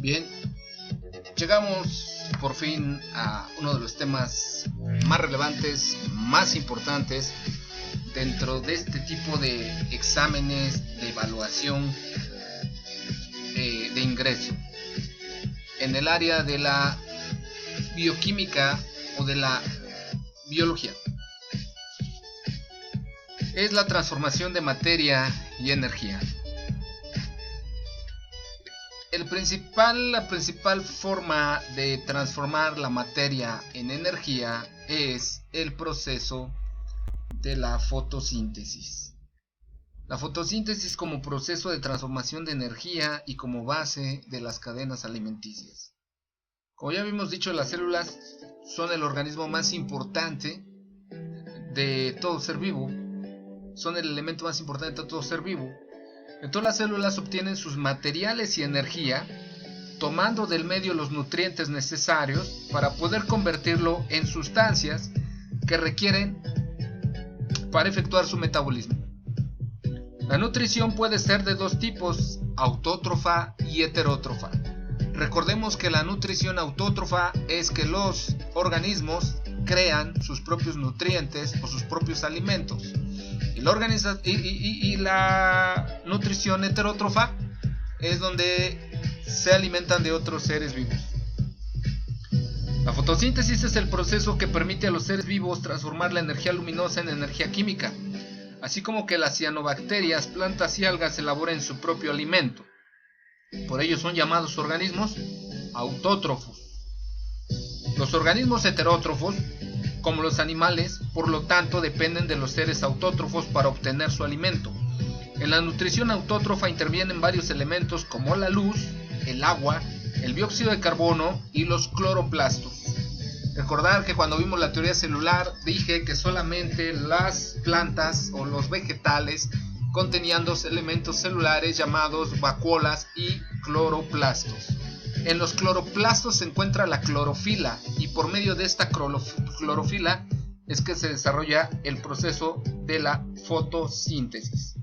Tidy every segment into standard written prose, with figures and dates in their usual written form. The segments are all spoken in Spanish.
Bien, llegamos por fin a uno de los temas más relevantes, más importantes dentro de este tipo de exámenes de evaluación de ingreso en el área de la bioquímica o de la biología. Es la transformación de materia y energía. La principal forma de transformar la materia en energía es el proceso de la fotosíntesis. La fotosíntesis como proceso de transformación de energía y como base de las cadenas alimenticias. Como ya habíamos dicho, las células son el organismo más importante de todo ser vivo. Son el elemento más importante de todo ser vivo. Entonces las células obtienen sus materiales y energía tomando del medio los nutrientes necesarios para poder convertirlo en sustancias que requieren para efectuar su metabolismo. La nutrición puede ser de dos tipos, autótrofa y heterótrofa. Recordemos que la nutrición autótrofa es que los organismos crean sus propios nutrientes o sus propios alimentos. Y la nutrición heterótrofa es donde se alimentan de otros seres vivos. La fotosíntesis es el proceso que permite a los seres vivos transformar la energía luminosa en energía química, así como que las cianobacterias, plantas y algas elaboren su propio alimento. Por ello son llamados organismos autótrofos. Los organismos heterótrofos, como los animales, por lo tanto dependen de los seres autótrofos para obtener su alimento. En la nutrición autótrofa intervienen varios elementos como la luz, el agua, el dióxido de carbono y los cloroplastos. Recordar que cuando vimos la teoría celular dije que solamente las plantas o los vegetales contenían dos elementos celulares llamados vacuolas y cloroplastos. En los cloroplastos se encuentra la clorofila y por medio de esta clorofila es que se desarrolla el proceso de la fotosíntesis.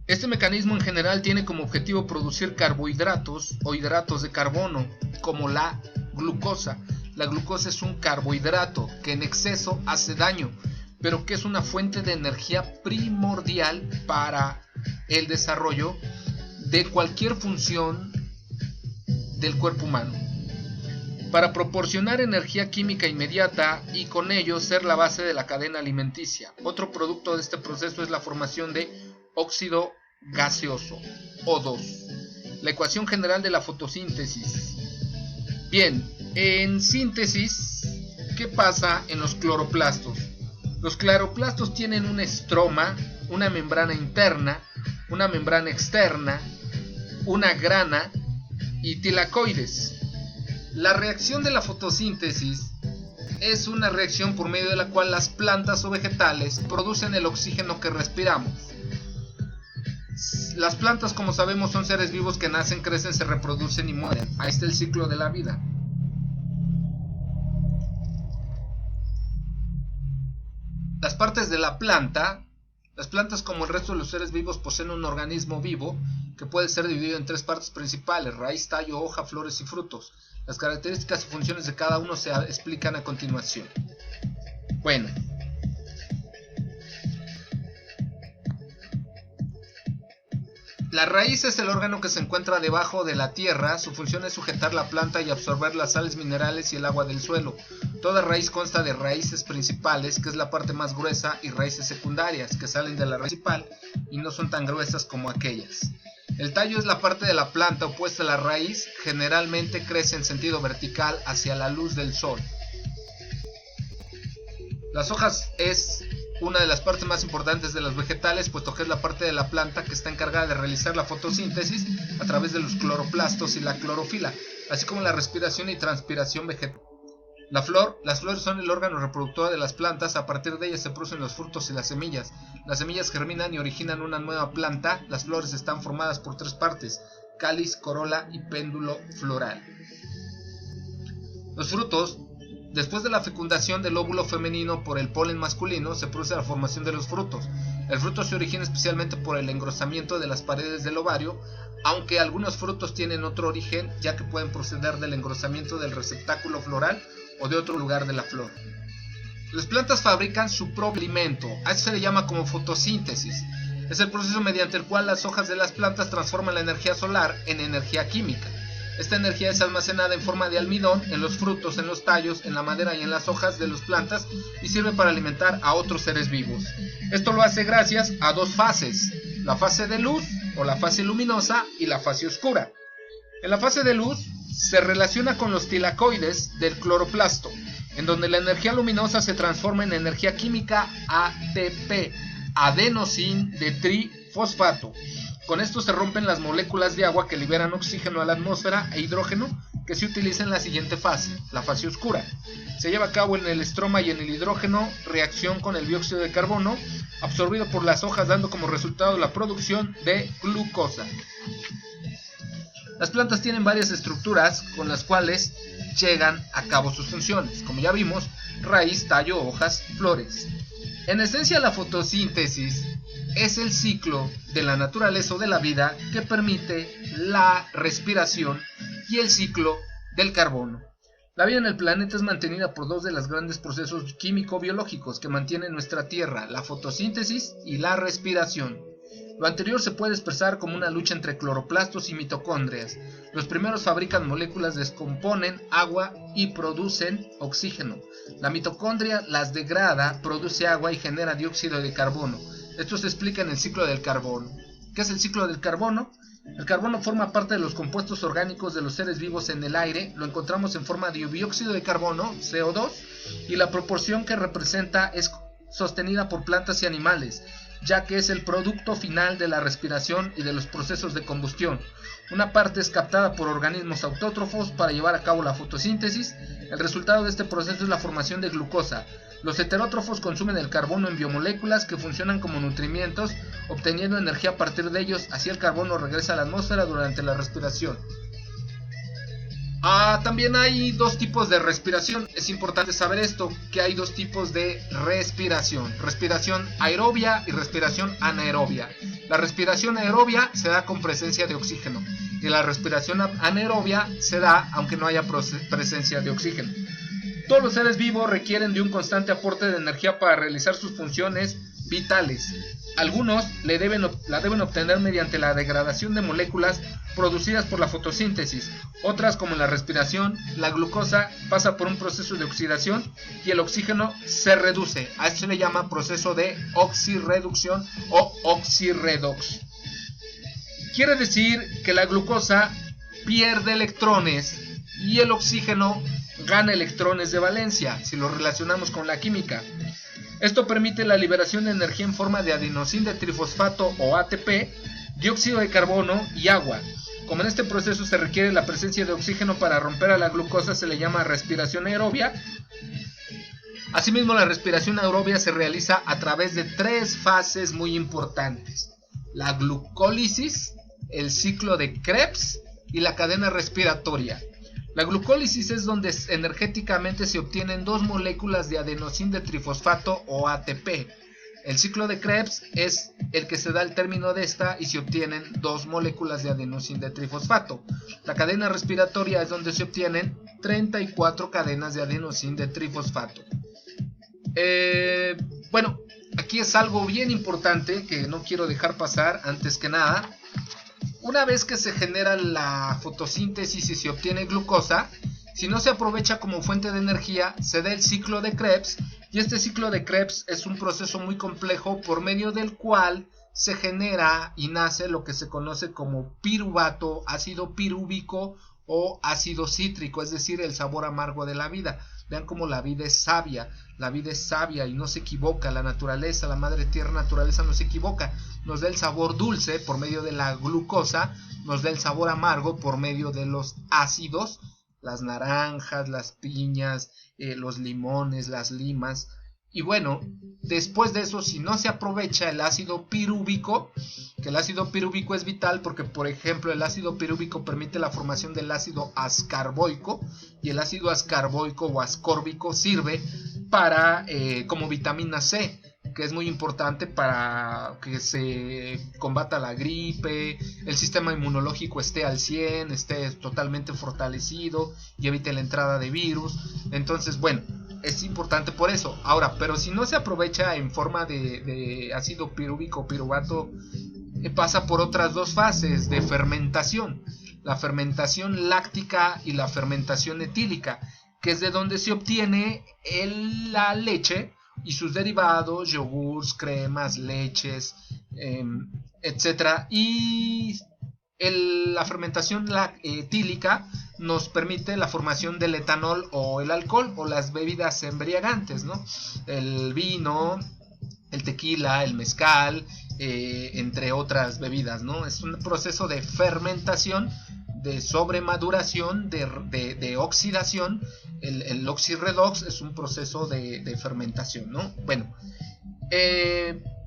Este mecanismo en general tiene como objetivo producir carbohidratos o hidratos de carbono, como la glucosa. La glucosa es un carbohidrato que en exceso hace daño, pero que es una fuente de energía primordial para el desarrollo de cualquier función del cuerpo humano, para proporcionar energía química inmediata y con ello ser la base de la cadena alimenticia. Otro producto de este proceso es la formación de óxido gaseoso, O2. La ecuación general de la fotosíntesis. Bien, en síntesis, ¿qué pasa en los cloroplastos? Los cloroplastos tienen un estroma, una membrana interna, una membrana externa, una grana y tilacoides. La reacción de la fotosíntesis es una reacción por medio de la cual las plantas o vegetales producen el oxígeno que respiramos. Las plantas, como sabemos, son seres vivos que nacen, crecen, se reproducen y mueren. Ahí está el ciclo de la vida. Las partes de la planta. Las plantas, como el resto de los seres vivos, poseen un organismo vivo que puede ser dividido en tres partes principales: raíz, tallo, hoja, flores y frutos. Las características y funciones de cada uno se explican a continuación. Bueno, la raíz es el órgano que se encuentra debajo de la tierra. Su función es sujetar la planta y absorber las sales minerales y el agua del suelo. Toda raíz consta de raíces principales, que es la parte más gruesa, y raíces secundarias, que salen de la raíz principal y no son tan gruesas como aquellas. El tallo es la parte de la planta opuesta a la raíz, generalmente crece en sentido vertical hacia la luz del sol. Las hojas es una de las partes más importantes de los vegetales, puesto que es la parte de la planta que está encargada de realizar la fotosíntesis a través de los cloroplastos y la clorofila, así como la respiración y transpiración vegetal. Las flores son el órgano reproductor de las plantas. A partir de ellas se producen los frutos y las semillas. Las semillas germinan y originan una nueva planta. Las flores están formadas por tres partes: cáliz, corola y péndulo floral. Los frutos. Después de la fecundación del óvulo femenino por el polen masculino, se produce la formación de los frutos. El fruto se origina especialmente por el engrosamiento de las paredes del ovario, aunque algunos frutos tienen otro origen, ya que pueden proceder del engrosamiento del receptáculo floral o de otro lugar de la flor. Las plantas fabrican su propio alimento, a eso se le llama como fotosíntesis. Es el proceso mediante el cual las hojas de las plantas transforman la energía solar en energía química. Esta energía es almacenada en forma de almidón en los frutos, en los tallos, en la madera y en las hojas de las plantas y sirve para alimentar a otros seres vivos. Esto lo hace gracias a dos fases, la fase de luz o la fase luminosa y la fase oscura. En la fase de luz se relaciona con los tilacoides del cloroplasto, en donde la energía luminosa se transforma en energía química ATP, adenosin de trifosfato. Con esto se rompen las moléculas de agua que liberan oxígeno a la atmósfera e hidrógeno que se utiliza en la siguiente fase, la fase oscura. Se lleva a cabo en el estroma y en el hidrógeno reacción con el dióxido de carbono absorbido por las hojas, dando como resultado la producción de glucosa. Las plantas tienen varias estructuras con las cuales llegan a cabo sus funciones, como ya vimos, raíz, tallo, hojas, flores. En esencia, la fotosíntesis es el ciclo de la naturaleza o de la vida que permite la respiración y el ciclo del carbono. La vida en el planeta es mantenida por dos de los grandes procesos químico-biológicos que mantienen nuestra Tierra, la fotosíntesis y la respiración. Lo anterior se puede expresar como una lucha entre cloroplastos y mitocondrias. Los primeros fabrican moléculas, descomponen agua y producen oxígeno. La mitocondria las degrada, produce agua y genera dióxido de carbono. Esto se explica en el ciclo del carbono. ¿Qué es el ciclo del carbono? El carbono forma parte de los compuestos orgánicos de los seres vivos en el aire. Lo encontramos en forma de dióxido de carbono, CO2, y la proporción que representa es sostenida por plantas y animales, ya que es el producto final de la respiración y de los procesos de combustión. Una parte es captada por organismos autótrofos para llevar a cabo la fotosíntesis. El resultado de este proceso es la formación de glucosa. Los heterótrofos consumen el carbono en biomoléculas que funcionan como nutrimientos, obteniendo energía a partir de ellos. Así el carbono regresa a la atmósfera durante la respiración. También hay dos tipos de respiración. Es importante saber esto, que hay dos tipos de respiración: respiración aerobia y respiración anaerobia. La respiración aerobia se da con presencia de oxígeno y la respiración anaerobia se da aunque no haya presencia de oxígeno. Todos los seres vivos requieren de un constante aporte de energía para realizar sus funciones vitales. Algunos la deben obtener mediante la degradación de moléculas producidas por la fotosíntesis. Otras, como en la respiración, la glucosa pasa por un proceso de oxidación y el oxígeno se reduce. A esto se le llama proceso de oxirreducción o oxirredox. Quiere decir que la glucosa pierde electrones y el oxígeno gana electrones de valencia, si lo relacionamos con la química. Esto permite la liberación de energía en forma de adenosin de trifosfato o ATP, dióxido de carbono y agua. Como en este proceso se requiere la presencia de oxígeno para romper a la glucosa, se le llama respiración aerobia. Asimismo, la respiración aerobia se realiza a través de tres fases muy importantes: la glucólisis, el ciclo de Krebs y la cadena respiratoria. La glucólisis es donde energéticamente se obtienen dos moléculas de adenosin de trifosfato o ATP. El ciclo de Krebs es el que se da al término de esta y se obtienen dos moléculas de adenosin de trifosfato. La cadena respiratoria es donde se obtienen 34 cadenas de adenosin de trifosfato. Bueno, aquí es algo bien importante que no quiero dejar pasar. Antes que nada, una vez que se genera la fotosíntesis y se obtiene glucosa, si no se aprovecha como fuente de energía, se da el ciclo de Krebs, y este ciclo de Krebs es un proceso muy complejo por medio del cual se genera y nace lo que se conoce como piruvato, ácido pirúvico o ácido cítrico, es decir, el sabor amargo de la vida. Vean cómo la vida es sabia y no se equivoca. La naturaleza, la madre tierra naturaleza no se equivoca. Nos da el sabor dulce por medio de la glucosa, nos da el sabor amargo por medio de los ácidos, las naranjas, las piñas, los limones, las limas. Y bueno, después de eso, si no se aprovecha el ácido pirúvico, que el ácido pirúvico es vital porque, por ejemplo, el ácido pirúvico permite la formación del ácido ascarboico, y el ácido ascarboico o ascórbico sirve para como vitamina C. que es muy importante para que se combata la gripe, el sistema inmunológico esté al 100, esté totalmente fortalecido y evite la entrada de virus. Entonces, bueno, es importante por eso. Ahora, pero si no se aprovecha en forma de ácido pirúvico o piruvato, pasa por otras dos fases de fermentación: la fermentación láctica y la fermentación etílica, que es de donde se obtiene la leche y sus derivados, yogurts, cremas, leches, etcétera. Y la fermentación etílica nos permite la formación del etanol o el alcohol o las bebidas embriagantes, ¿no? El vino, el tequila, el mezcal, entre otras bebidas, ¿no? Es un proceso de fermentación, de sobremaduración, de oxidación. El oxirredox es un proceso de fermentación, ¿no? Bueno,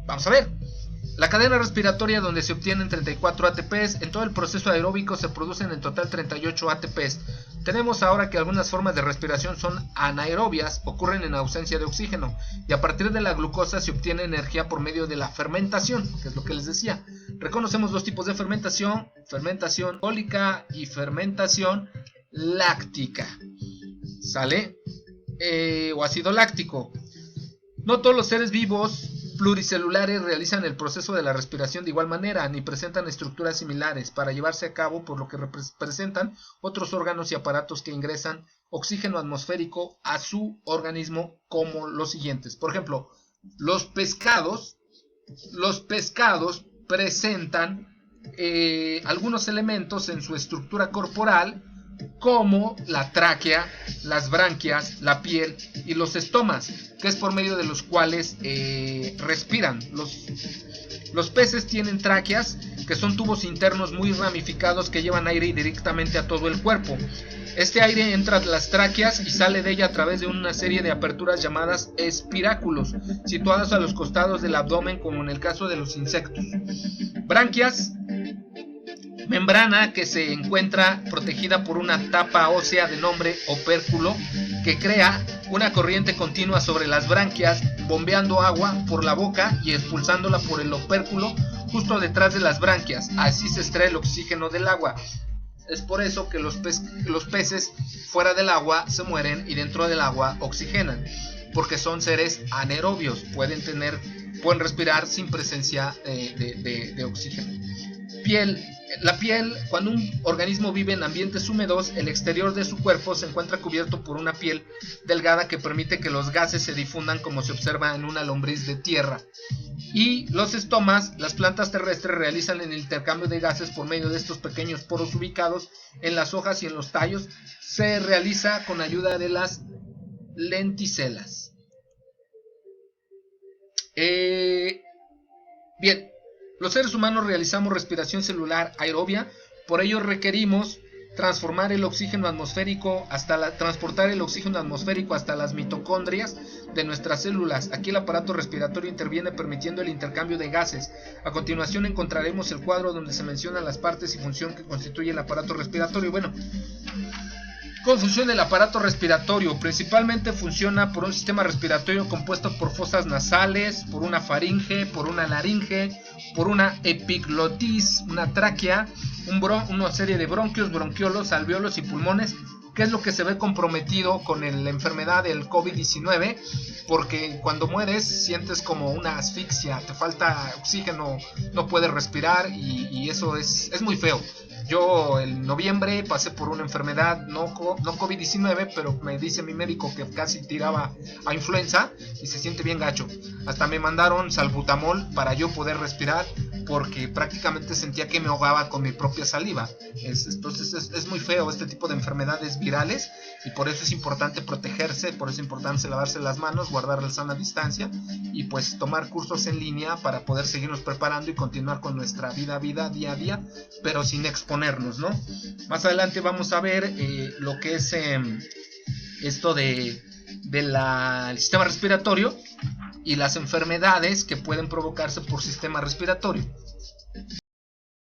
vamos a ver. La cadena respiratoria, donde se obtienen 34 ATPs, en todo el proceso aeróbico se producen en total 38 ATPs. Tenemos ahora que algunas formas de respiración son anaerobias, ocurren en ausencia de oxígeno, y a partir de la glucosa se obtiene energía por medio de la fermentación, que es lo que les decía. Reconocemos dos tipos de fermentación: fermentación alcohólica y fermentación láctica. ¿Sale? O ácido láctico. No todos los seres vivos pluricelulares realizan el proceso de la respiración de igual manera, ni presentan estructuras similares para llevarse a cabo, por lo que representan otros órganos y aparatos que ingresan oxígeno atmosférico a su organismo, como los siguientes. Por ejemplo, los pescados presentan algunos elementos en su estructura corporal, como la tráquea, las branquias, la piel y los estomas, que es por medio de los cuales respiran. Los peces tienen tráqueas, que son tubos internos muy ramificados que llevan aire directamente a todo el cuerpo. Este aire entra a las tráqueas y sale de ella a través de una serie de aperturas llamadas espiráculos, situadas a los costados del abdomen, como en el caso de los insectos. Branquias: membrana que se encuentra protegida por una tapa ósea de nombre opérculo, que crea una corriente continua sobre las branquias, bombeando agua por la boca y expulsándola por el opérculo justo detrás de las branquias. Así se extrae el oxígeno del agua. Es por eso que los peces fuera del agua se mueren y dentro del agua oxigenan, porque son seres anaerobios, pueden respirar sin presencia de oxígeno. La piel: cuando un organismo vive en ambientes húmedos, el exterior de su cuerpo se encuentra cubierto por una piel delgada que permite que los gases se difundan, como se observa en una lombriz de tierra. Y los estomas: las plantas terrestres realizan el intercambio de gases por medio de estos pequeños poros ubicados en las hojas y en los tallos. Se realiza con ayuda de las lenticelas. Bien. Los seres humanos realizamos respiración celular aerobia, por ello requerimos transportar el oxígeno atmosférico hasta las mitocondrias de nuestras células. Aquí el aparato respiratorio interviene permitiendo el intercambio de gases. A continuación encontraremos el cuadro donde se mencionan las partes y función que constituye el aparato respiratorio. Bueno, ¿cómo funciona el aparato respiratorio? Principalmente funciona por un sistema respiratorio compuesto por fosas nasales, por una faringe, por una laringe, por una epiglotis, una tráquea, una serie de bronquios, bronquiolos, alveolos y pulmones, que es lo que se ve comprometido con la enfermedad del COVID-19, porque cuando mueres sientes como una asfixia, te falta oxígeno, no puedes respirar y eso es muy feo. Yo en noviembre pasé por una enfermedad, no COVID-19, pero me dice mi médico que casi tiraba a influenza y se siente bien gacho. Hasta me mandaron salbutamol para yo poder respirar, porque prácticamente sentía que me ahogaba con mi propia saliva. Entonces es muy feo este tipo de enfermedades virales, y por eso es importante protegerse, por eso es importante lavarse las manos, guardar la sana distancia y pues tomar cursos en línea para poder seguirnos preparando y continuar con nuestra vida día a día, pero sin exponernos, ¿no? Más adelante vamos a ver lo que es esto del sistema respiratorio y las enfermedades que pueden provocarse por sistema respiratorio.